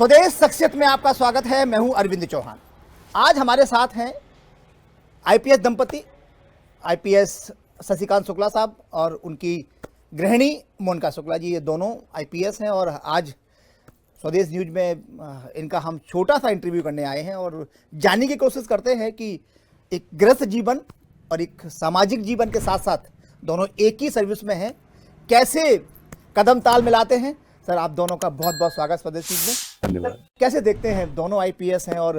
स्वदेश शख्सियत में आपका स्वागत है। मैं हूं अरविंद चौहान। आज हमारे साथ हैं आईपीएस दंपति, आईपीएस शशिकांत शुक्ला साहब और उनकी गृहिणी मोनिका शुक्ला जी। ये दोनों आईपीएस हैं और आज स्वदेश न्यूज में इनका हम छोटा सा इंटरव्यू करने आए हैं और जानने की कोशिश करते हैं कि एक गृहस्थ जीवन और एक सामाजिक जीवन के साथ साथ दोनों एक ही सर्विस में हैं, कैसे कदम ताल मिलाते हैं। सर, आप दोनों का बहुत बहुत स्वागत स्वदेश न्यूज में। धन्यवाद। कैसे देखते हैं, दोनों आईपीएस हैं और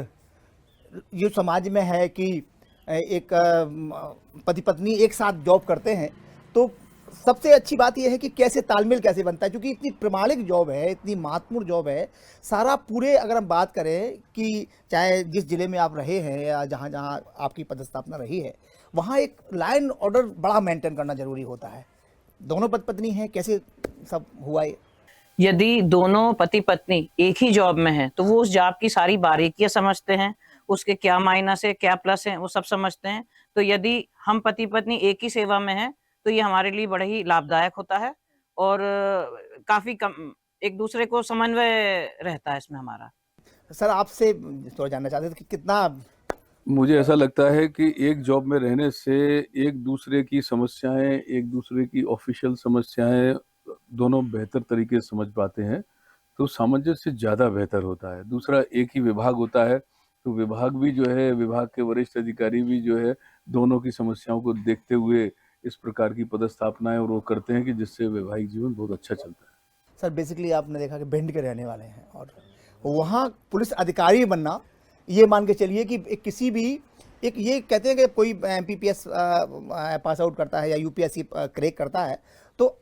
ये समाज में है कि एक पति पत्नी एक साथ जॉब करते हैं, तो सबसे अच्छी बात यह है कि कैसे तालमेल कैसे बनता है, क्योंकि इतनी प्रमाणिक जॉब है, इतनी महत्वपूर्ण जॉब है। सारा पूरे अगर हम बात करें कि चाहे जिस जिले में आप रहे हैं या जहाँ जहाँ आपकी पदस्थापना रही है, वहाँ एक लाइन ऑर्डर बड़ा मेंटेन करना जरूरी होता है। दोनों पति पत्नी हैं, कैसे सब हुआ ये? यदि दोनों पति पत्नी एक ही जॉब में हैं तो वो उस जॉब की सारी बारीकियां समझते हैं, उसके क्या माइनस है क्या प्लस है वो सब समझते हैं। तो यदि हम पति पत्नी एक ही सेवा में हैं तो ये हमारे लिए बड़ा ही लाभदायक होता है और काफी कम एक दूसरे को समन्वय रहता है इसमें हमारा। सर, आपसे थोड़ा जानना चाहते थे कि कितना मुझे ऐसा लगता है कि एक जॉब में रहने से एक दूसरे की समस्याएं, एक दूसरे की ऑफिशियल समस्याएं दोनों बेहतर तरीके से समझ पाते हैं, तो सामंजस्य ज़्यादा बेहतर होता है। दूसरा, एक ही विभाग होता है तो विभाग भी जो है, विभाग के वरिष्ठ अधिकारी भी जो है, दोनों की समस्याओं को देखते हुए इस प्रकार की पदस्थापनाएं और वो करते हैं कि जिससे वैवाहिक जीवन बहुत अच्छा चलता है। सर, बेसिकली आपने देखा कि भिंड के रहने वाले हैं और वहाँ पुलिस अधिकारी बनना, ये मान के चलिए कि किसी भी एक, ये कहते हैं कि कोई एमपीपीएस पास आउट करता है या यूपीएससी क्रैक करता है तो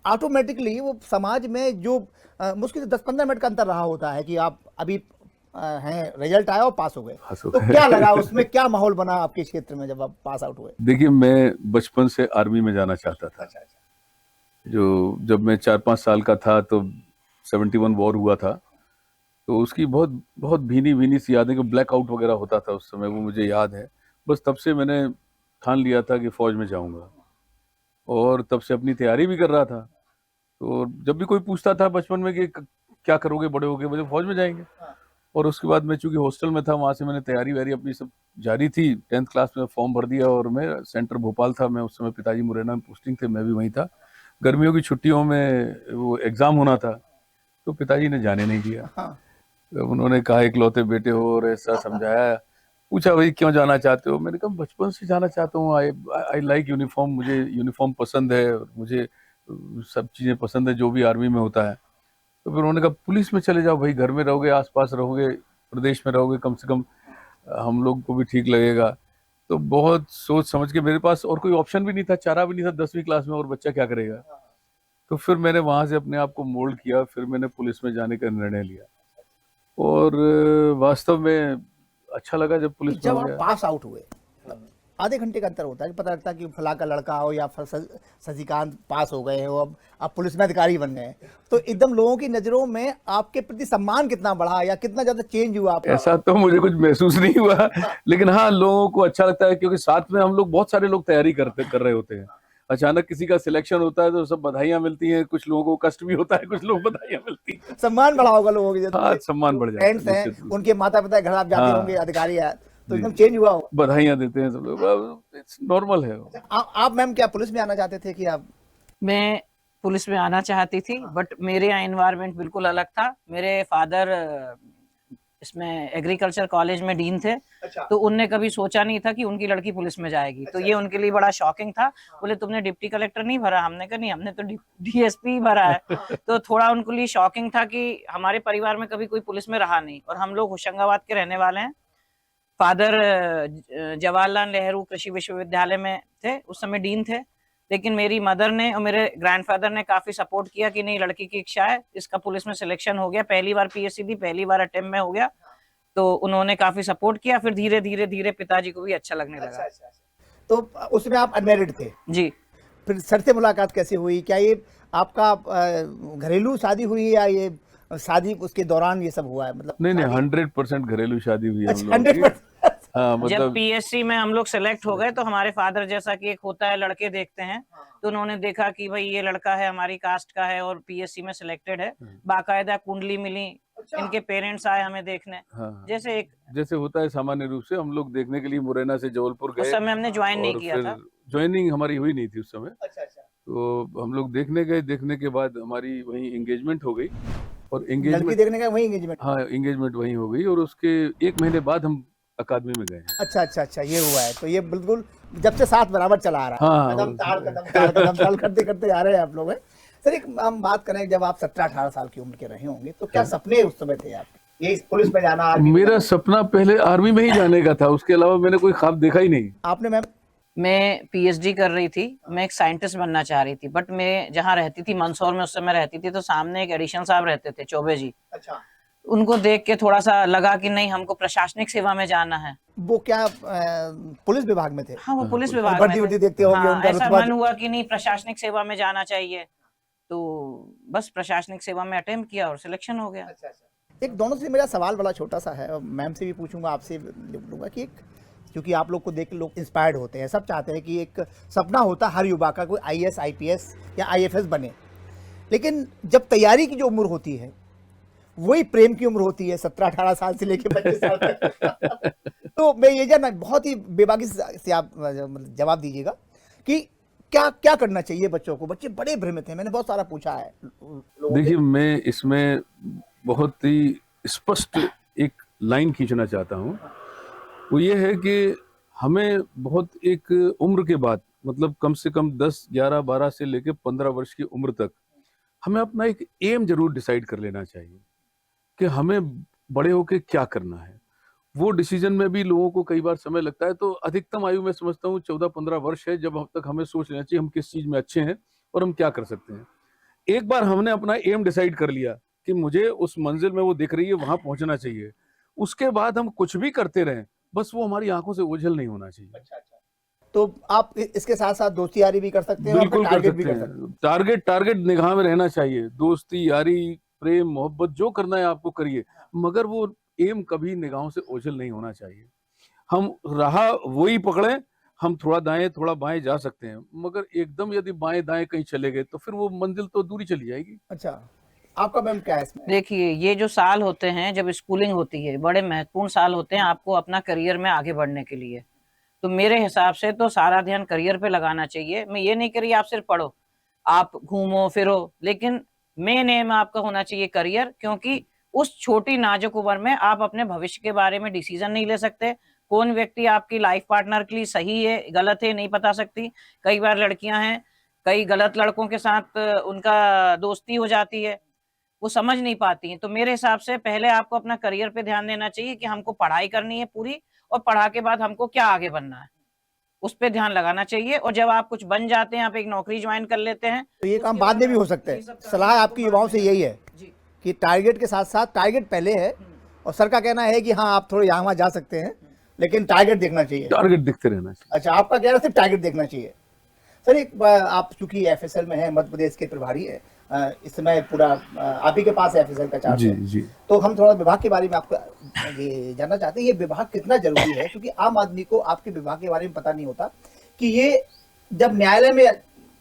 ऑटोमेटिकली वो समाज में जो मुश्किल से 10-15 मिनट का अंतर रहा होता है कि आप अभी हैं, रिजल्ट आया और पास हो गए, तो क्या लगा उसमें, क्या माहौल बना आपके क्षेत्र में जब आप पास आउट हुए? देखिए, मैं बचपन से आर्मी में जाना चाहता था। जो जब मैं 4-5 साल का था तो 71 वॉर हुआ था, तो उसकी बहुत बहुत भीनी भीनी सी यादें, कि ब्लैकआउट वगैरह होता था उस समय, वो मुझे याद है। बस तब से मैंने ठान लिया था कि फौज में जाऊंगा और तब से अपनी तैयारी भी कर रहा था। तो जब भी कोई पूछता था बचपन में कि क्या करोगे बड़े होके, मुझे फौज में जाएंगे। और उसके बाद मैं चूंकि हॉस्टल में था, वहाँ से मैंने तैयारी वैयारी अपनी सब जारी थी। 10th क्लास में फॉर्म भर दिया और मैं सेंटर भोपाल था। मैं उस समय, पिताजी मुरैना में पोस्टिंग थे, मैं भी वहीं था। गर्मियों की छुट्टियों में वो एग्ज़ाम होना था तो पिताजी ने जाने नहीं दिया। तो उन्होंने कहा, इकलौते बेटे हो, और ऐसा समझाया। पूछा, भाई क्यों जाना चाहते हो? मैंने कहा, बचपन से जाना चाहता हूँ। आई लाइक यूनिफॉर्म, मुझे यूनिफॉर्म पसंद है और मुझे सब चीज़ें पसंद है जो भी आर्मी में होता है। तो फिर उन्होंने कहा, पुलिस में चले जाओ भाई, घर में रहोगे, आसपास रहोगे, प्रदेश में रहोगे, कम से कम हम लोग को भी ठीक लगेगा। तो बहुत सोच समझ के, मेरे पास और कोई ऑप्शन भी नहीं था, चारा भी नहीं था 10वीं क्लास में, और बच्चा क्या करेगा। तो फिर मैंने वहाँ से अपने आप को मोल्ड किया, फिर मैंने पुलिस में जाने का निर्णय लिया और वास्तव में अच्छा लगा जब पुलिस में जब हो आप गया। पास आउट हुए, आधे घंटे का अंतर होता है, पता लगता है कि फला का लड़का हो या शशिकांत पास हो गए हो, अब आप पुलिस में अधिकारी बन गए, तो एकदम लोगों की नजरों में आपके प्रति सम्मान कितना बढ़ा या कितना ज्यादा चेंज हुआ आपका? ऐसा तो मुझे कुछ महसूस नहीं हुआ, लेकिन हाँ, लोगों को अच्छा लगता है क्योंकि साथ में हम लोग, बहुत सारे लोग तैयारी कर रहे होते हैं। अचानक किसी का सिलेक्शन होता है तो सब बधाइयां मिलती हैं, कुछ लोगों को कष्ट भी होता है, कुछ लोग बधाइयां मिलती हैं। सम्मान बढ़ा होगा लोगों के, हाँ, सम्मान बढ़ जाता है, फ्रेंड्स हैं, निश्चित रूप से। उनके माता पिता घर आप जाते हाँ। होंगे, अधिकारी है, तो जी। एकदम चेंज हुआ होगा। बधाइयां देते हैं सब लोग, इट्स नॉर्मल है। आप मैम क्या पुलिस में आना चाहते थे कि आप? मैं पुलिस में आना चाहती थी बट मेरे यहाँ एनवायरनमेंट बिल्कुल अलग था। मेरे फादर इसमें एग्रीकल्चर कॉलेज में डीन थे। अच्छा। तो उनने कभी सोचा नहीं था कि उनकी लड़की पुलिस में जाएगी। तो ये उनके लिए बड़ा शॉकिंग था। बोले, तुमने डिप्टी कलेक्टर नहीं भरा? हमने कहा, नहीं, हमने तो डीएसपी भरा है। तो थोड़ा उनके लिए शॉकिंग था कि हमारे परिवार में कभी कोई पुलिस में रहा नहीं और हम लोग होशंगाबाद के रहने वाले हैं। फादर जवाहरलाल नेहरू कृषि विश्वविद्यालय में थे, उस समय डीन थे। लेकिन मेरी मदर ने और मेरे ग्रैंडफादर ने काफी सपोर्ट किया कि नहीं, लड़की की इच्छा है, इसका पुलिस में सिलेक्शन हो गया, पहली बार पीएससी दी, पहली बार अटेम्प्ट में हो गया। तो उन्होंने काफी सपोर्ट किया। फिर धीरे धीरे धीरे पिताजी को भी अच्छा लगने लगा। तो उसमें आप अनमैरिड थे? जी। फिर सर से मुलाकात कैसे हुई? क्या ये आपका घरेलू शादी हुई या ये शादी उसके दौरान ये सब हुआ है? मतलब नहीं, 100% घरेलू शादी हुई है हम लोगों 100%? की। हाँ, जब मतलब पीएससी में हम लोग सेलेक्ट हो गए तो हमारे फादर, जैसा कि एक होता है लड़के देखते हैं, तो उन्होंने देखा कि भाई ये लड़का है, हमारी कास्ट का है और पीएससी में सिलेक्टेड है। बाकायदा कुंडली मिली, इनके पेरेंट्स आए हमें देखने, हाँ, जैसे एक जैसे होता है सामान्य रूप से हम लोग देखने के लिए मुरैना से जबलपुर उस गए समय हमने ज्वाइन नहीं और किया फिर था। ज्वाइनिंग हमारी हुई नहीं थी उस समय। अच्छा अच्छा। तो हम लोग देखने गए, देखने के बाद हमारी वहीं एंगेजमेंट हो गई और लड़की एंगेजमेंट, देखने का वही एंगेजमेंट। हाँ एंगेजमेंट वहीं हो गई और उसके 1 महीने बाद हम अकादमी में गए हैं। अच्छा अच्छा अच्छा, ये हुआ है। तो ये बिल्कुल जब से साथ बराबर चला आ रहा है। हाँ, कदम ताड़ कदम ताल करते करते आ रहे हैं आप लोग हैं। सर एक हम बात करें, जब आप 17-18 साल की उम्र के रहे होंगे तो क्या सपने उस समय थे आपके? ये पुलिस में जाना, आर्मी में मेरा जाना? सपना पहले आर्मी में ही जाने का था, उसके अलावा मैंने कोई ख्वाब देखा ही नहीं। आपने मैम? मैं पीएचडी कर रही थी, मैं एक साइंटिस्ट बनना चाह रही थी, बट मैं जहाँ रहती थी मंदसौर में उस समय रहती थी, तो सामने एक एडिशनल साहब रहते थे, चौबे जी। अच्छा। उनको देख के थोड़ा सा लगा कि नहीं, हमको प्रशासनिक सेवा में जाना है। वो क्या पुलिस विभाग में थे? हाँ, वो पुलिस पुलिस। विभाग भर्ती में वर्ती थे। देखते होंगे, हाँ, उनका ऐसा रुतबा। मन हुआ कि नहीं, प्रशासनिक सेवा में जाना चाहिए, तो बस प्रशासनिक सेवा में अटेम्प्ट किया और सिलेक्शन हो गया। अच्छा अच्छा। एक दोनों से मेरा सवाल बड़ा छोटा सा है, और मैम से भी पूछूंगा, आपसे भी लूंगा कि एक, क्योंकि आप लोग को देख के लोग इंस्पायर्ड होते हैं, सब चाहते हैं कि एक सपना होता है हर युवा का, कोई आईएएस आईपीएस या आईएफएस बने। लेकिन जब तैयारी की जो उम्र होती है वही प्रेम की उम्र होती है, 17-18 साल से लेकर 25 साल तक। तो मैं ये जानना, बहुत ही बेबाकी से आप मतलब जवाब दीजिएगा कि क्या क्या करना चाहिए बच्चों को? बच्चे बड़े भ्रमित हैं, मैंने बहुत सारा पूछा है लोगों से। देखिए, मैं इसमें बहुत ही स्पष्ट एक लाइन खींचना चाहता हूँ। वो ये है कि हमें बहुत एक उम्र के बाद, मतलब कम से कम 10, 11, 12 से लेकर 15 वर्ष की उम्र तक हमें अपना एक एम जरूर डिसाइड कर लेना चाहिए कि हमें बड़े होके क्या करना है। वो डिसीजन में भी लोगों को कई बार समय लगता है, तो अधिकतम आयु मैं समझता हूँ 14-15 वर्ष है, जब अब तक हमें सोच लेना चाहिए हम किस चीज में अच्छे हैं और हम क्या कर सकते हैं। एक बार हमने अपना एम डिसाइड कर लिया कि मुझे उस मंजिल में वो दिख रही है, वहां पहुंचना चाहिए, उसके बाद हम कुछ भी करते रहें, बस वो हमारी आंखों से ओझल नहीं होना चाहिए। अच्छा अच्छा। तो आप इसके साथ साथ दोस्ती यारी भी कर सकते हैं और बिल्कुल कर टारगेट भी सकते कर सकते हैं। हैं। टारगेट टारगेट निगाह में रहना चाहिए। दोस्ती यारी प्रेम मोहब्बत जो करना है आपको करिए, मगर वो एम कभी निगाहों से ओझल नहीं होना चाहिए। हम रहा वही पकड़े, हम थोड़ा दाएं थोड़ा बाएं जा सकते हैं, मगर एकदम यदि बाएं दाएं कहीं चले गए तो फिर वो मंजिल तो दूरी चली जाएगी। अच्छा, आपका मैम क्या है इसमें? देखिए, ये जो साल होते हैं जब स्कूलिंग होती है, बड़े महत्वपूर्ण साल होते हैं आपको अपना करियर में आगे बढ़ने के लिए। तो मेरे हिसाब से तो सारा ध्यान करियर पे लगाना चाहिए। मैं ये नहीं कह रही आप सिर्फ पढ़ो, आप घूमो फिरो, लेकिन मेन एम आपका होना चाहिए करियर, क्योंकि उस छोटी नाजुक उम्र में आप अपने भविष्य के बारे में डिसीजन नहीं ले सकते। कौन व्यक्ति आपकी लाइफ पार्टनर के लिए सही है गलत है नहीं बता सकती। कई बार लड़कियां हैं, कई गलत लड़कों के साथ उनका दोस्ती हो जाती है, वो समझ नहीं पाती हैं। तो मेरे हिसाब से पहले आपको अपना करियर पे ध्यान देना चाहिए कि हमको पढ़ाई करनी है पूरी, और पढ़ा के बाद हमको क्या आगे बनना है, उस पे ध्यान लगाना चाहिए। और जब आप कुछ बन जाते हैं, आप एक नौकरी ज्वाइन कर लेते हैं, तो ये काम बाद में भी हो सकते हैं। सलाह आपकी युवाओं से यही है जी। कि टारगेट के साथ साथ, टारगेट पहले है और सर का कहना है कि हाँ आप थोड़े यहाँ वहाँ जा सकते हैं, लेकिन टारगेट देखना चाहिए। टारगेट दिखते रहना चाहिए। अच्छा, आपका कहना सिर्फ टारगेट देखना चाहिए। सर एक आप चूंकि एफएसएल में है, मध्य प्रदेश के प्रभारी है, इस समय पूरा आप ही के पास एफएसएल का चार्ज जी है। जी। तो हम थोड़ा विभाग के बारे में आपको ये जानना चाहते हैं, ये विभाग कितना जरूरी है, क्योंकि आम आदमी को आपके विभाग के बारे में पता नहीं होता कि ये जब न्यायालय में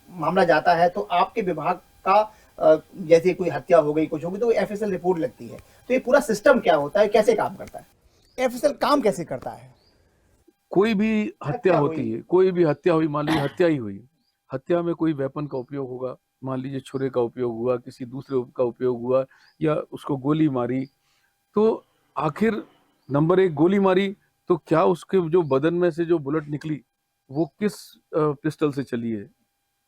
मामला जाता है तो आपके विभाग का जैसे कोई हत्या हो गई कुछ हो गई तो एफएसएल रिपोर्ट लगती है। तो ये पूरा सिस्टम क्या होता है, कैसे काम करता है, एफएसएल काम कैसे करता है? कोई भी हत्या हुई। होती है, कोई भी हत्या हुई, मान लीजिए हत्या ही हुई, हत्या में कोई वेपन का उपयोग होगा, मान लीजिए छुरे का उपयोग हुआ, किसी दूसरे का उपयोग हुआ, या उसको गोली मारी, तो आखिर नंबर 1 गोली मारी तो क्या उसके जो बदन में से जो बुलेट निकली वो किस पिस्टल से चली है,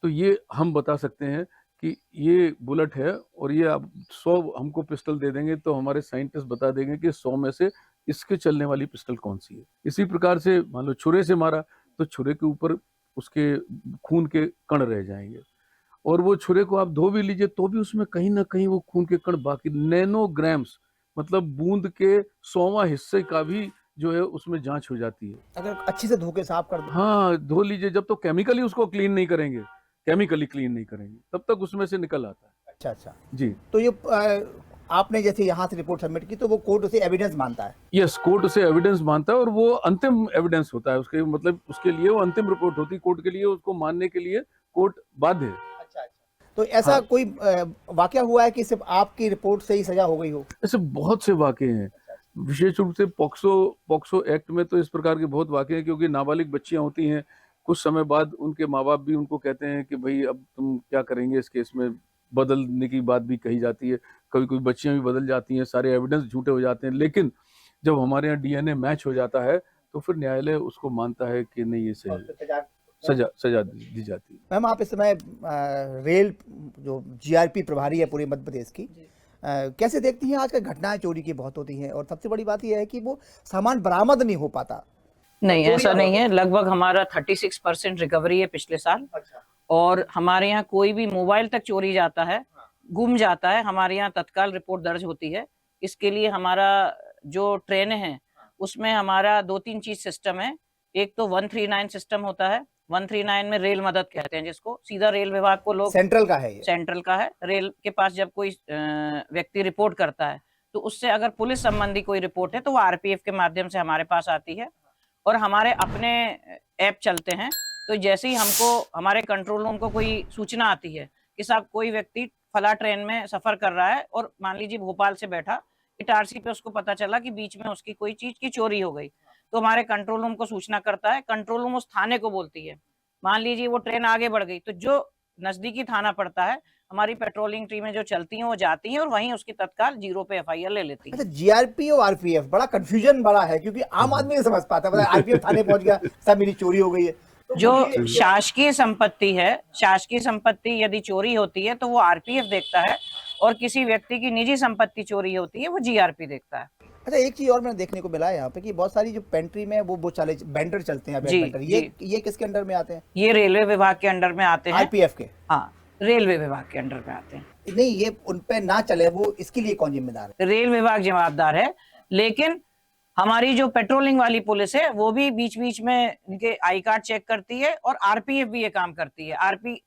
तो ये हम बता सकते हैं कि ये बुलेट है। और ये आप 100 हमको पिस्टल दे देंगे तो हमारे साइंटिस्ट बता देंगे कि 100 में से इसके चलने वाली पिस्टल कौन सी है। इसी प्रकार से मान लो छुरे से मारा तो छुरे के ऊपर उसके खून के कण रह जाएंगे, और वो छुरे को आप धो भी लीजिए तो भी उसमें कहीं ना कहीं वो खून के कण बाकी, नैनोग्राम्स मतलब बूंद के 100वां हिस्से का भी जो है उसमें जांच हो जाती है। अगर अच्छे से धो के साफ कर दो। हाँ, धो लीजिए, जब तो केमिकली उसको क्लीन नहीं करेंगे, केमिकली क्लीन नहीं करेंगे तब तक उसमें से निकल आता है। अच्छा अच्छा। जी। तो ये आपने जैसे यहाँ से रिपोर्ट सबमिट की तो वो कोर्ट उसे एविडेंस मानता है? यस, कोर्ट उसे एविडेंस मानता है और वो अंतिम एविडेंस होता है उसके, मतलब उसके लिए वो अंतिम रिपोर्ट होती है कोर्ट के लिए, उसको मानने के लिए कोर्ट बाध्य है। अच्छा अच्छा। तो ऐसा कोई वाकया हुआ है कि सिर्फ आपकी रिपोर्ट से ही सजा हो गई हो? ऐसे बहुत से वाक़े हैं, विशेष रूप से पॉक्सो एक्ट में तो इस प्रकार के बहुत वाक़े हैं, क्योंकि नाबालिग बच्चियां होती हैं, कुछ समय बाद उनके माँ बाप भी उनको कहते हैं कि भाई अब तुम क्या करेंगे इस केस में, बदलने की बात भी कही जाती है, कभी कोई बच्चियां भी बदल जाती हैं, सारे एविडेंस झूठे हो जाते हैं, लेकिन जब हमारे यहाँ डीएनए मैच हो जाता है तो फिर न्यायालय उसको मानता है कि नहीं, ये सही है, सजा दी जाती है। मैम, आप इस समय रेल जो जीआरपी प्रभारी है पूरे मध्य प्रदेश की, कैसे देखती हैं? आजकल घटनाएं चोरी की बहुत होती हैं और सबसे बड़ी बात यह है कि वो सामान बरामद नहीं हो पाता। नहीं, चोरी ऐसा का नहीं है। लगभग हमारा 36% रिकवरी है पिछले साल। अच्छा। और हमारे यहाँ कोई भी मोबाइल तक चोरी जाता है, गुम जाता है, हमारे यहाँ तत्काल रिपोर्ट दर्ज होती है। इसके लिए हमारा जो ट्रेनें हैं उसमें हमारा 2-3 चीज सिस्टम है। एक तो 139 सिस्टम होता है। 139 में रेल मदद कहते हैं जिसको, सीधा रेल विभाग को लोग, सेंट्रल का है ये? सेंट्रल का है। रेल के पास जब कोई व्यक्ति रिपोर्ट करता है तो उससे अगर पुलिस संबंधी कोई रिपोर्ट है तो वो आरपीएफ के माध्यम से हमारे पास आती है। और हमारे अपने ऐप चलते हैं, तो जैसे ही हमको हमारे कंट्रोल रूम को कोई सूचना आती है कि साहब कोई व्यक्ति फला ट्रेन में सफर कर रहा है और मान लीजिए भोपाल से बैठा, इटारसी पे उसको पता चला कि बीच में उसकी कोई चीज की चोरी हो गई, तो हमारे कंट्रोल रूम को सूचना करता है। कंट्रोल रूम उस थाने को बोलती है। मान लीजिए वो ट्रेन आगे बढ़ गई तो जो नजदीकी थाना पड़ता है, हमारी पेट्रोलिंग टीमें जो चलती हैं वो जाती हैं और वहीं उसकी तत्काल 0 पे एफआईआर ले लेती है। अच्छा, जीआरपी और आरपीएफ बड़ा कंफ्यूजन बड़ा है, क्योंकि आम आदमी नहीं समझ पाता। मतलब आरपीएफ थाने पहुंच गया, सब मेरी चोरी हो गई है। तो जो शासकीय संपत्ति है, शासकीय संपत्ति यदि चोरी होती है तो वो आरपीएफ देखता है, और किसी व्यक्ति की निजी संपत्ति चोरी होती है वो जीआरपी देखता है। अच्छा, एक चीज और मैंने देखने को मिला है यहाँ पे कि बहुत सारी जो पेंट्री में वो चले बेंडर चलते हैं, जी, बेंडर, ये किसके अंडर में आते हैं? ये रेलवे विभाग के अंडर में आते हैं। आरपीएफ के? हाँ, रेलवे विभाग के अंडर में आते हैं। नहीं, ये उन पे ना चले, वो इसके लिए कौन जिम्मेदार है? रेल विभाग जवाबदार है, लेकिन हमारी जो पेट्रोलिंग वाली पुलिस है वो भी बीच बीच में इनके आई कार्ड चेक करती है, और आरपीएफ भी ये काम करती है।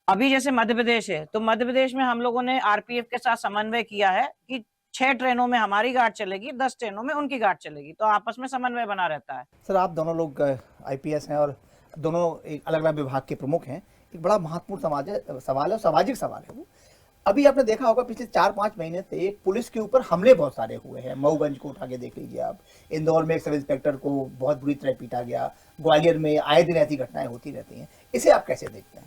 अभी जैसे मध्य प्रदेश है, तो मध्य प्रदेश में हम लोगों ने आरपीएफ के साथ समन्वय किया है कि 6 ट्रेनों में हमारी गार्ड चलेगी, 10 ट्रेनों में उनकी गार्ड चलेगी, तो आपस में समन्वय बना रहता है। सर, आप दोनों लोग आईपीएस हैं और दोनों एक अलग अलग विभाग के प्रमुख हैं। एक बड़ा महत्वपूर्ण सवाल है, सामाजिक सवाल है वो। अभी आपने देखा होगा पिछले 4-5 महीने से पुलिस के ऊपर हमले बहुत सारे हुए हैं। मऊगंज को उठा के देख लीजिए आप, इंदौर में एक सब इंस्पेक्टर को बहुत बुरी तरह पीटा गया, ग्वालियर में आए दिन ऐसी घटनाएं होती रहती हैं। इसे आप कैसे देखते हैं?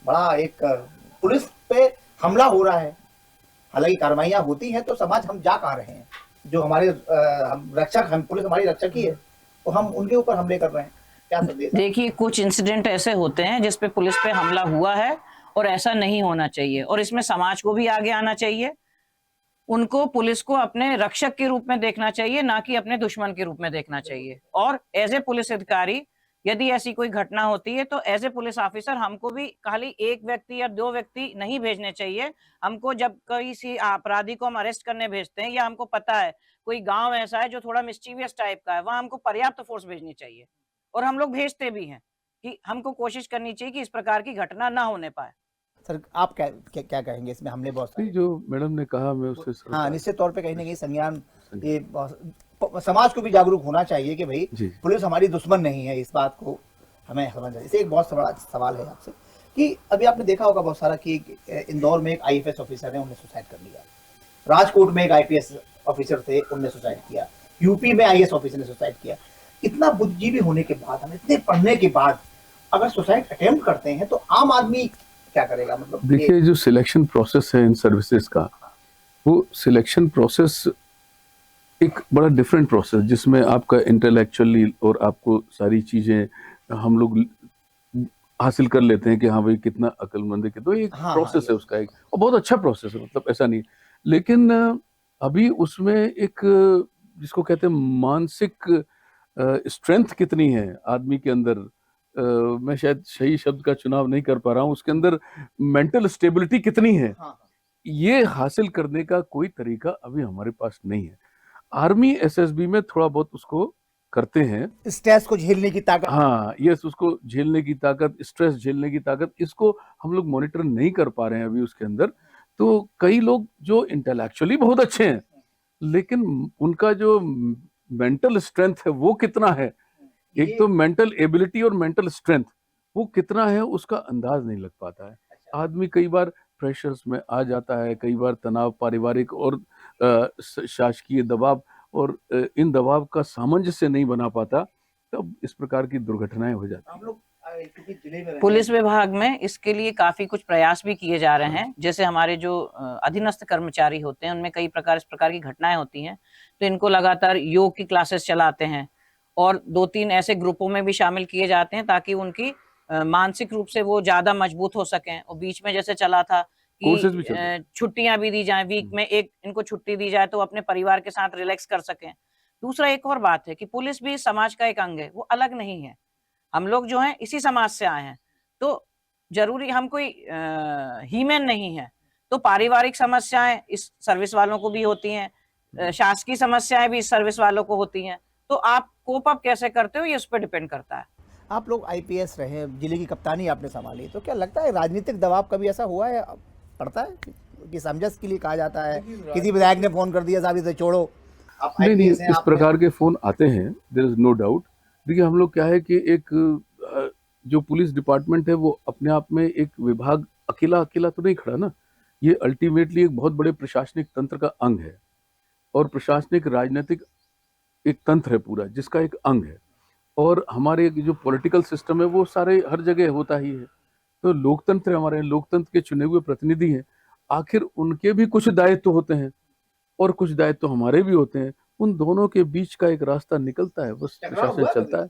बड़ा एक पुलिस पे हमला हो रहा है, हालांकि कार्रवाइयां होती हैं, तो समाज हम जा कहाँ रहे हैं? जो हमारे हम पुलिस हमारी रक्षक ही है, तो हम उनके ऊपर हमले कर रहे हैं, क्या संदेश? देखिए, कुछ इंसिडेंट ऐसे होते हैं जिसपे पुलिस पे हमला हुआ है और ऐसा नहीं होना चाहिए, और इसमें समाज को भी आगे आना चाहिए। उनको, पुलिस को अपने रक्षक के रूप में देखना चाहिए, ना कि अपने दुश्मन के रूप में देखना चाहिए। और एज ए पुलिस अधिकारी यदि ऐसी कोई घटना होती है तो एज ए पुलिस ऑफिसर हमको भी खाली एक व्यक्ति या 2 व्यक्ति नहीं भेजने चाहिए। हमको जब किसी अपराधी को हम अरेस्ट करने भेजते हैं, या हमको पता है कोई गांव ऐसा है जो थोड़ा मिस्चीवियस टाइप का है, वहां हमको पर्याप्त फोर्स भेजनी चाहिए, और हम लोग भेजते भी हैं कि हमको कोशिश करनी चाहिए कि इस प्रकार की घटना ना होने पाए। सर, आप क्या कहेंगे इसमें? हमले बहुत सारे, जो मैडम ने कहा मैं उससे हाँ, निश्चित तौर पे कहीं ना कहीं संज्ञान, ये समाज को भी जागरूक होना चाहिए कि भाई पुलिस हमारी दुश्मन नहीं है, इस बात को हमें समझना चाहिए। इसे एक बहुत बड़ा सवाल है आपसे कि अभी आपने देखा होगा बहुत सारा कि इंदौर में एक आईएफएस ऑफिसर है, उन्होंने सुसाइड कर लिया। राजकोट में एक आईपीएस ऑफिसर थे, उन्होंने सुसाइड किया। यूपी में आईएएस ऑफिसर ने सुसाइड किया। इतना बुद्धिजीवी होने के बाद, हम इतने पढ़ने के बाद अगर सुसाइड अटेम्प्ट करते हैं तो आम आदमी क्या करेगा? मतलब देखिए, जो सिलेक्शन प्रोसेस है इन सर्विसेज का, वो सिलेक्शन प्रोसेस एक बड़ा डिफरेंट प्रोसेस, जिसमें आपका इंटेलेक्चुअली और आपको सारी चीजें हम लोग हासिल कर लेते हैं कि हाँ भाई कितना अक्लमंद है, तो एक प्रोसेस है उसका, एक और बहुत अच्छा प्रोसेस है, मतलब ऐसा नहीं। लेकिन अभी उसमें एक, जिसको कहते हैं मानसिक स्ट्रेंथ कितनी है आदमी के अंदर, मैं शायद सही शब्द का चुनाव नहीं कर पा रहा हूँ, उसके अंदर मेंटल स्टेबिलिटी कितनी है, ये हासिल करने का कोई तरीका अभी हमारे पास नहीं है। आर्मी एसएसबी में थोड़ा बहुत उसको करते हैं, स्ट्रेस को झेलने की ताकत, हाँ यस, उसको झेलने की ताकत, स्ट्रेस झेलने की ताकत, इसको हम लोग मॉनिटर नहीं कर पा रहे हैं अभी उसके अंदर। तो कई लोग जो इंटेलेक्चुअली बहुत अच्छे हैं, लेकिन उनका जो मेंटल स्ट्रेंथ है वो कितना है, एक तो मेंटल एबिलिटी और मेंटल स्ट्रेंथ, वो कितना है उसका अंदाज नहीं लग पाता है। आदमी कई बार प्रेशर्स में आ जाता है, कई बार तनाव, पारिवारिक और शासकीय दबाव और इन दबाव का सामंजस्य नहीं बना पाता, तब इस प्रकार की दुर्घटनाएं हो जाती हैं। हम लोग क्योंकि जिले में रहते पुलिस विभाग में इसके लिए काफी कुछ प्रयास भी किए जा रहे हैं। जैसे हमारे जो अधीनस्थ कर्मचारी होते हैं उनमें कई प्रकार इस प्रकार की घटनाएं होती हैं, तो इनको लगातार योग की क्लासेस चलाते हैं और 2-3 ऐसे ग्रुपों में भी शामिल किए जाते हैं ताकि उनकी मानसिक रूप से वो ज्यादा मजबूत हो सकें। और बीच में जैसे चला था कोर्सेज भी चलते कि हैं। छुट्टियां भी दी जाएं, वीक में एक इनको छुट्टी दी जाए तो अपने परिवार के साथ रिलैक्स कर सकें। दूसरा एक और बात है कि पुलिस भी समाज का एक अंग है, वो अलग नहीं है। हम लोग जो हैं इसी समाज से आए हैं, तो जरूरी हम कोई हीमैन नहीं है। तो पारिवारिक समस्याएं इस सर्विस वालों को भी होती हैं, शासकीय समस्याएं भी इस सर्विस वालों को होती हैं। तो आप कोप अप कैसे करते हो ये उस पर डिपेंड करता है। आप लोग आईपीएस रहे, जिले की कप्तानी आपने संभाली, तो क्या लगता है राजनीतिक दबाव कभी ऐसा हुआ है, पड़ता है कि समझस के लिए कहा जाता है, किसी विधायक ने फोन कर दिया साहब इसे छोड़ो, आप नहीं नहीं, IPS हैं, इस आप प्रकार के फोन आते हैं, देयर इज नो डाउट। देखिए हम लोग क्या है कि एक जो पुलिस डिपार्टमेंट है वो अपने आप में एक विभाग अकेला अकेला तो नहीं खड़ा ना, ये अल्टीमेटली एक बहुत बड़े प्रशासनिक तंत्र का अंग है और प्रशासनिक राजनीतिक एक तंत्र है पूरा जिसका एक अंग है। और हमारे जो पॉलिटिकल सिस्टम है वो सारे हर जगह होता ही है। तो लोकतंत्र है, हमारे लोकतंत्र के चुने हुए प्रतिनिधि हैं, आखिर उनके भी कुछ दायित्व होते हैं और कुछ दायित्व हमारे भी होते हैं। उन दोनों के बीच का एक रास्ता निकलता है, बस टकराव प्रशासन हुआ है चलता है।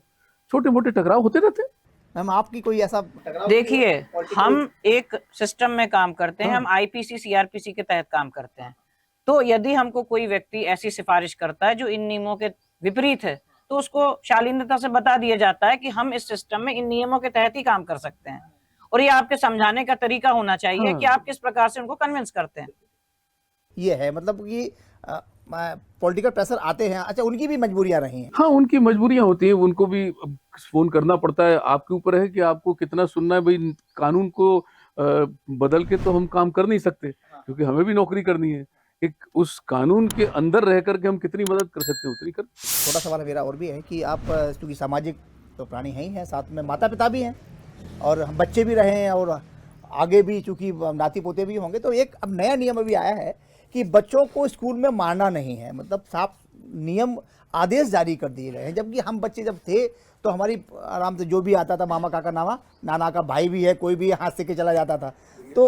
छोटे मोटे टकराव होते रहते हैं। मैम आपकी कोई ऐसा देखिए हम एक सिस्टम में काम करते हैं, हाँ। हम आईपीसी सीआरपीसी के तहत काम करते हैं। तो यदि हमको कोई व्यक्ति ऐसी सिफारिश करता है जो इन नियमों के विपरीत है, तो उसको शालीनता से बता दिया जाता है कि हम इस सिस्टम में इन नियमों के तहत ही काम कर सकते हैं। और ये आपके समझाने का तरीका होना चाहिए हाँ। कि आप किस प्रकार से उनको कन्विंस करते हैं। ये है, मतलब कि पॉलिटिकल प्रेशर आते हैं, अच्छा उनकी भी मजबूरियां रही हैं। हाँ, उनकी मजबूरियां होती हैं, उनको भी फोन करना पड़ता है। आपके ऊपर है कि आपको कितना सुनना है। भाई कानून को बदल के तो हम काम कर नहीं सकते, क्योंकि हमें भी नौकरी करनी है। एक उस कानून के अंदर रह करके हम कितनी मदद कर सकते हैं उतनी कर। छोटा सवाल मेरा और भी है कि आप चूँकि सामाजिक तो प्राणी हैं ही हैं, साथ में माता पिता भी हैं और हम बच्चे भी रहे हैं और आगे भी चूँकि नाती पोते भी होंगे, तो एक अब नया नियम अभी आया है कि बच्चों को स्कूल में मारना नहीं है, मतलब साफ नियम आदेश जारी कर दिए गए हैं। जबकि हम बच्चे जब थे तो हमारी आराम से जो भी आता था, मामा काका नामा नाना का भाई भी है, कोई भी हाथ से के चला जाता था। तो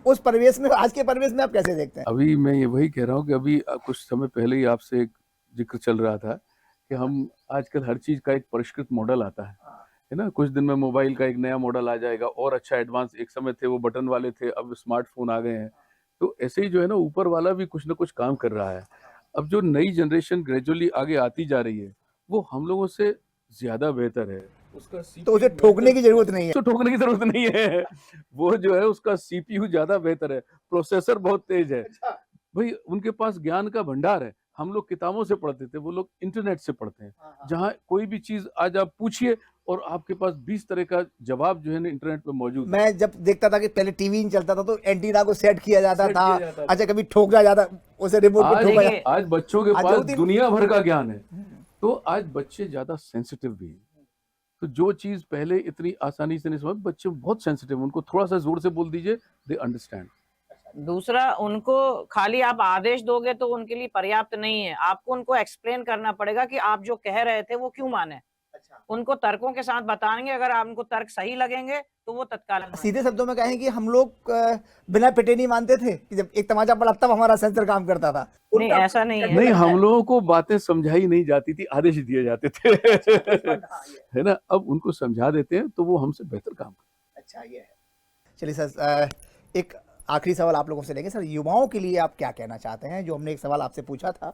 उस परिवेश में, आज के परिवेश में आप कैसे देखते हैं? अभी मैं ये वही कह रहा हूँ कि अभी कुछ समय पहले ही आपसे एक जिक्र चल रहा था कि हम आजकल हर चीज का एक परिष्कृत मॉडल आता है ना। कुछ दिन में मोबाइल का एक नया मॉडल आ जाएगा और अच्छा एडवांस। एक समय थे वो बटन वाले थे, अब स्मार्टफोन आ गए हैं। तो ऐसे ही जो है ना, ऊपर वाला भी कुछ ना कुछ काम कर रहा है। अब जो नई जनरेशन ग्रेजुअली आगे आती जा रही है वो हम लोगों से ज्यादा बेहतर है। उसका तो उसे ठोकने की जरूरत नहीं है। तो ठोकने की जरूरत नहीं है। वो जो है उसका सीपीयू ज्यादा बेहतर है, प्रोसेसर बहुत तेज है। भाई उनके पास ज्ञान का भंडार है। हम लोग किताबों से पढ़ते थे, वो लोग इंटरनेट से पढ़ते हैं। जहाँ कोई भी चीज आज आप पूछिए और आपके पास 20 तरह का जवाब जो है ना इंटरनेट पे मौजूद है। मैं जब देखता था कि पहले टीवी नहीं चलता था तो एंटीना को सेट किया जाता सेट था, किया जाता था। अच्छा कभी ठोका जाता, उसे रिमोट को आज ठोका देखिए, जाता। आज बच्चों के आज पास जल्दी- दुनिया भर का ज्ञान है। तो आज बच्चे ज्यादा सेंसिटिव भी हैं। तो जो चीज पहले इतनी आसानी से नहीं समझ, बच्चे बहुत सेंसिटिव, उनको थोड़ा सा जोर से बोल दीजिए, दे अंडरस्टैंड। दूसरा उनको खाली आप आदेश दोगे तो उनके लिए पर्याप्त नहीं है। आपको उनको एक्सप्लेन करना पड़ेगा कि आप जो कह रहे थे वो क्यों माने। उनको तर्कों के साथ बताएंगे, अगर आप उनको तर्क सही लगेंगे तो वो तत्काल सीधे शब्दों में कहें कि हम लोग बिना पिटे नहीं मानते थे कि जब एक तमाचा पड़ा तब हमारा सेंसर काम करता था। नहीं, ऐसा नहीं है। नहीं, हम लोगों को बातें समझाई नहीं जाती थी, आदेश दिए जाते थे। है ना। अब उनको समझा देते हैं तो वो हमसे बेहतर काम करते हैं। अच्छा ये है। चलिए सर, एक आखिरी सवाल आप लोगों से लेंगे सर, युवाओं के लिए आप क्या कहना चाहते हैं? जो हमने एक सवाल आपसे पूछा था,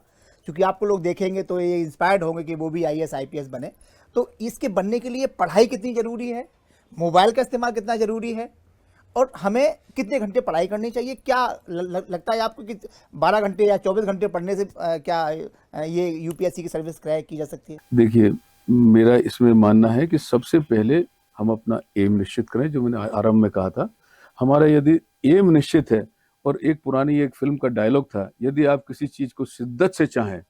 क्योंकि आपको लोग देखेंगे तो ये इंस्पायर्ड होंगे कि वो भी आईएएस आईपीएस बने, तो इसके बनने के लिए पढ़ाई कितनी ज़रूरी है, मोबाइल का इस्तेमाल कितना ज़रूरी है और हमें कितने घंटे पढ़ाई करनी चाहिए? क्या लगता है आपको कि 12 घंटे या 24 घंटे पढ़ने से क्या ये यूपीएससी की सर्विस क्रैक की जा सकती है? देखिए, मेरा इसमें मानना है कि सबसे पहले हम अपना एम निश्चित करें। जो मैंने आरंभ में कहा था, हमारा यदि एम निश्चित है, और एक पुरानी एक फिल्म का डायलॉग था, यदि आप किसी चीज को शिद्दत से चाहें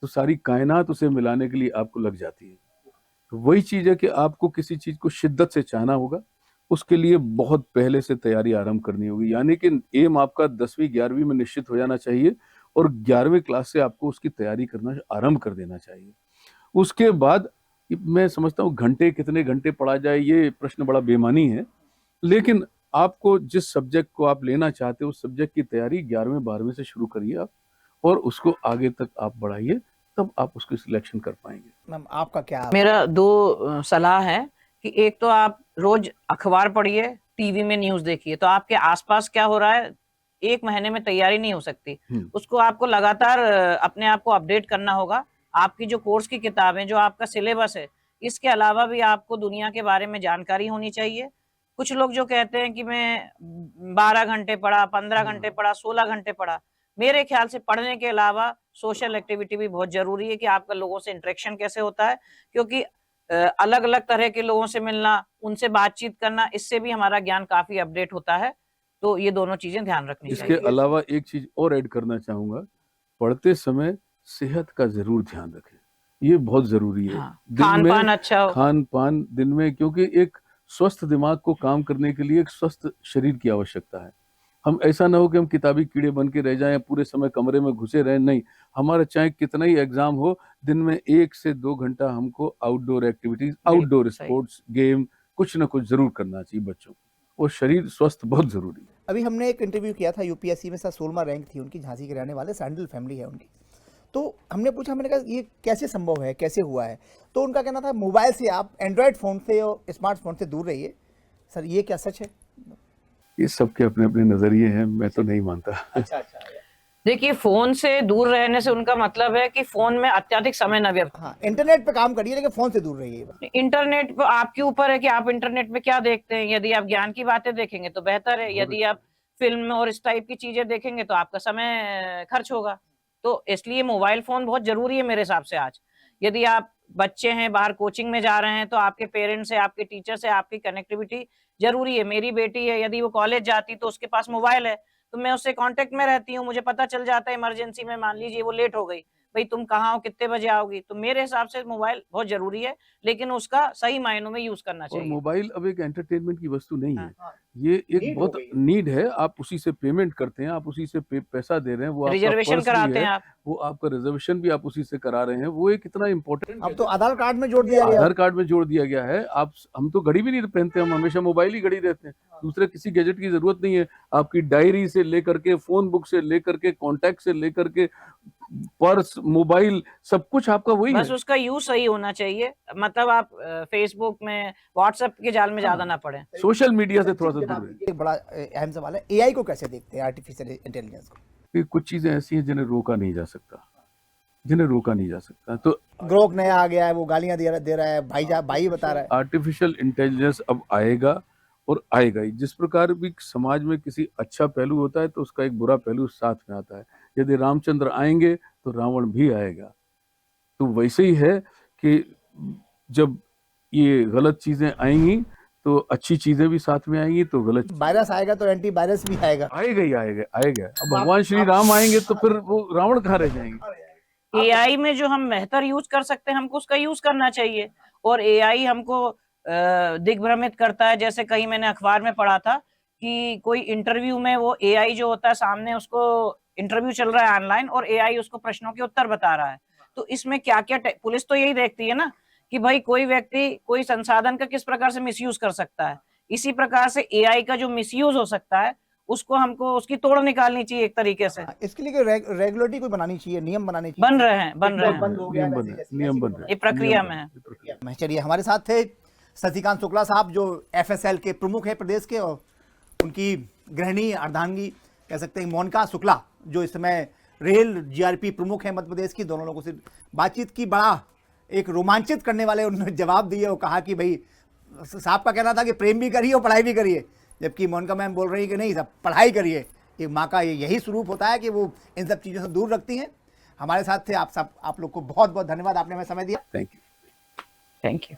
तो सारी कायनात उसे मिलाने के लिए आपको लग जाती है। तो वही चीज है कि आपको किसी चीज को शिद्दत से चाहना होगा, उसके लिए बहुत पहले से तैयारी आरंभ करनी होगी। यानी कि एम आपका 10वीं 11वीं में निश्चित हो जाना चाहिए और 11वीं क्लास से आपको उसकी तैयारी करना आरंभ कर देना चाहिए। उसके बाद मैं समझता हूँ घंटे कितने घंटे पढ़ा जाए ये प्रश्न बड़ा बेमानी है, लेकिन आपको जिस सब्जेक्ट को आप लेना चाहते हो उस सब्जेक्ट की तैयारी 11वीं 12वीं से शुरू करिए आप, और उसको आगे तक आप बढ़ाइए, तब आप उसकी सिलेक्शन कर पाएंगे। मैम आपका क्या? मेरा दो सलाह है कि एक तो आप रोज अखबार पढ़िए, टीवी में न्यूज देखिए, तो आपके आसपास क्या हो रहा है एक महीने में तैयारी नहीं हो सकती। उसको आपको लगातार अपने आप को अपडेट करना होगा। आपकी जो कोर्स की किताबें, जो आपका सिलेबस है, इसके अलावा भी आपको दुनिया के बारे में जानकारी होनी चाहिए। कुछ लोग जो कहते हैं कि मैं 12 घंटे पढ़ा, 15 घंटे पढ़ा, 16 घंटे पढ़ा, मेरे ख्याल से पढ़ने के अलावा सोशल एक्टिविटी भी बहुत जरूरी है कि आपका लोगों से इंटरेक्शन कैसे होता है, क्योंकि अलग अलग तरह के लोगों से मिलना, उनसे बातचीत करना, इससे भी हमारा ज्ञान काफी अपडेट होता है। तो ये दोनों चीजें ध्यान रखनी चाहिए। इसके अलावा एक चीज और ऐड करना चाहूंगा, पढ़ते समय सेहत का जरूर ध्यान रखें, ये बहुत जरूरी है। खान पान अच्छा हो, खान पान दिन में, क्योंकि एक स्वस्थ दिमाग को काम करने के लिए एक स्वस्थ शरीर की आवश्यकता है। हम ऐसा ना हो कि हम किताबी कीड़े बन के रह जाएं, पूरे समय कमरे में घुसे रहें, नहीं, हमारा चाहे कितना ही एग्जाम हो, दिन में 1 से 2 घंटा हमको outdoor activities, outdoor sports, game, कुछ ना कुछ जरूर करना चाहिए बच्चों को, और शरीर स्वस्थ बहुत जरूरी है। अभी हमने एक इंटरव्यू किया था यूपीएससी में, 16वां रैंक थी उनकी, झांसी के रहने वाले, सैंडल फैमिली है उनकी। तो हमने पूछा, मैंने कहा ये कैसे संभव है, कैसे हुआ है? तो उनका कहना था मोबाइल से, आप एंड्रॉयड फ़ोन से और स्मार्टफोन से दूर रहिए। सर ये क्या सच है? ये सबके अपने अपने नजरिए हैं, मैं तो नहीं मानता। अच्छा। देखिए, फोन से दूर रहने से उनका मतलब है कि फोन में अत्यधिक समय न व्यर्थ। हाँ, इंटरनेट पे काम करिए लेकिन फोन से दूर रहिए। इंटरनेट पे आपके ऊपर है कि आप इंटरनेट पे क्या देखते हैं। यदि आप ज्ञान की बातें देखेंगे तो बेहतर है, यदि आप फिल्म और इस टाइप की चीजें देखेंगे तो आपका समय खर्च होगा। तो इसलिए मोबाइल फोन बहुत जरूरी है मेरे हिसाब से आज। यदि आप बच्चे हैं, बाहर कोचिंग में जा रहे हैं, तो आपके पेरेंट्स से, आपके टीचर से आपकी कनेक्टिविटी जरूरी है। मेरी बेटी है, यदि वो कॉलेज जाती तो उसके पास मोबाइल है, तो मैं उससे कांटेक्ट में रहती हूँ, मुझे पता चल जाता है इमरजेंसी में, मान लीजिए वो लेट हो गई, भाई तुम कहाँ हो, कितने बजे आओगी। तो मेरे हिसाब से मोबाइल बहुत जरूरी है, लेकिन उसका सही मायनों में यूज करना चाहिए। और मोबाइल अब एक एंटरटेनमेंट की वस्तु नहीं है, ये एक बहुत नीड है। आप उसी से पेमेंट करते हैं, आप उसी से पैसा दे रहे हैं, वो रिजर्वेशन कराते हैं आप, वो आपका रिजर्वेशन भी आप उसी से करा रहे हैं। वो एक इतना इम्पोर्टेंट, अब तो आधार कार्ड में जोड़ दिया गया, आधार कार्ड में जोड़ दिया गया है। आप, हम तो घड़ी भी नहीं पहनते, हम हमेशा मोबाइल ही घड़ी रहते हैं, दूसरे किसी गैजेट की जरूरत नहीं है। आपकी डायरी से लेकर के, फोन बुक से लेकर के, कॉन्टैक्ट से लेकर के, पर्स, मोबाइल, सब कुछ आपका वही बस है। उसका यूज सही होना चाहिए। मतलब आप फेसबुक में, व्हाट्सएप के जाल में ज्यादा ना पड़े, सोशल मीडिया से थोड़ा सा दूर रहिए। एक बड़ा अहम सवाल है, एआई को कैसे देखते हैं, आर्टिफिशियल इंटेलिजेंस को? कुछ चीजें ऐसी हैं जिन्हें रोका नहीं जा सकता, जिन्हें रोका नहीं जा सकता। तो ग्रोक नया आ गया है, वो गालियां दे रहा है, भाई बता रहा है। आर्टिफिशियल इंटेलिजेंस अब आएगा और आएगा ही। जिस प्रकार भी समाज में किसी अच्छा पहलू होता है तो उसका एक बुरा पहलू साथ में आता है। यदि रामचंद्र आएंगे तो रावण भी आएगा। तो वैसे ही है कि जब ये गलत चीजें आएंगी तो अच्छी चीजें भी साथ में आएंगी, तो गलत वायरस आएगा तो एंटी वायरस भी आएगा, आएगा ही आएगा। अब भगवान श्री राम आएंगे तो फिर वो रावण कहाँ रह जाएंगे। एआई में जो हम बेहतर यूज कर सकते हैं, हमको उसका यूज करना चाहिए। और एआई हमको दिग्भ्रमित करता है। जैसे कहीं मैंने अखबार में पढ़ा था कि कोई इंटरव्यू में वो एआई जो होता है, सामने उसको इंटरव्यू चल रहा है ऑनलाइन और एआई उसको प्रश्नों के उत्तर बता रहा है। तो इसमें क्या क्या, पुलिस तो यही देखती है ना कि भाई कोई व्यक्ति कोई संसाधन का किस प्रकार से मिसयूज कर सकता है। इसी प्रकार से एआई का जो मिसयूज हो सकता है, उसको हमको उसकी तोड़ निकालनी चाहिए एक तरीके से। इसके लिए रेगुलेटरी कोई बनानी चाहिए, नियम बनाने चाहिए। बन रहे हैं नियम बन रहे, ये प्रक्रिया में है। चलिए, हमारे साथ थे शशिकांत शुक्ला साहब, जो एफएसएल के प्रमुख है प्रदेश के, और उनकी गृहिणी अर्धांगी कह सकते हैं मोनिका शुक्ला, जो इस समय रेल जीआरपी प्रमुख है मध्य प्रदेश की। दोनों लोगों से बातचीत की, बड़ा एक रोमांचित करने वाले उन्होंने जवाब दिए और कहा कि भाई, साहब का कहना था कि प्रेम भी करिए और पढ़ाई भी करिए, जबकि मोनिका मैम बोल रही कि नहीं, सब पढ़ाई करिए। एक माँ का यही स्वरूप होता है कि वो इन सब चीज़ों से दूर रखती हैं। हमारे साथ थे आप लोग को बहुत बहुत धन्यवाद, आपने हमें समय दिया। Thank you.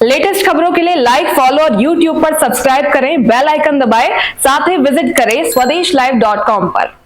लेटेस्ट खबरों के लिए लाइक, फॉलो और YouTube पर सब्सक्राइब करें, बेल आइकन दबाएं, साथ ही विजिट करें swadeshlive.com पर।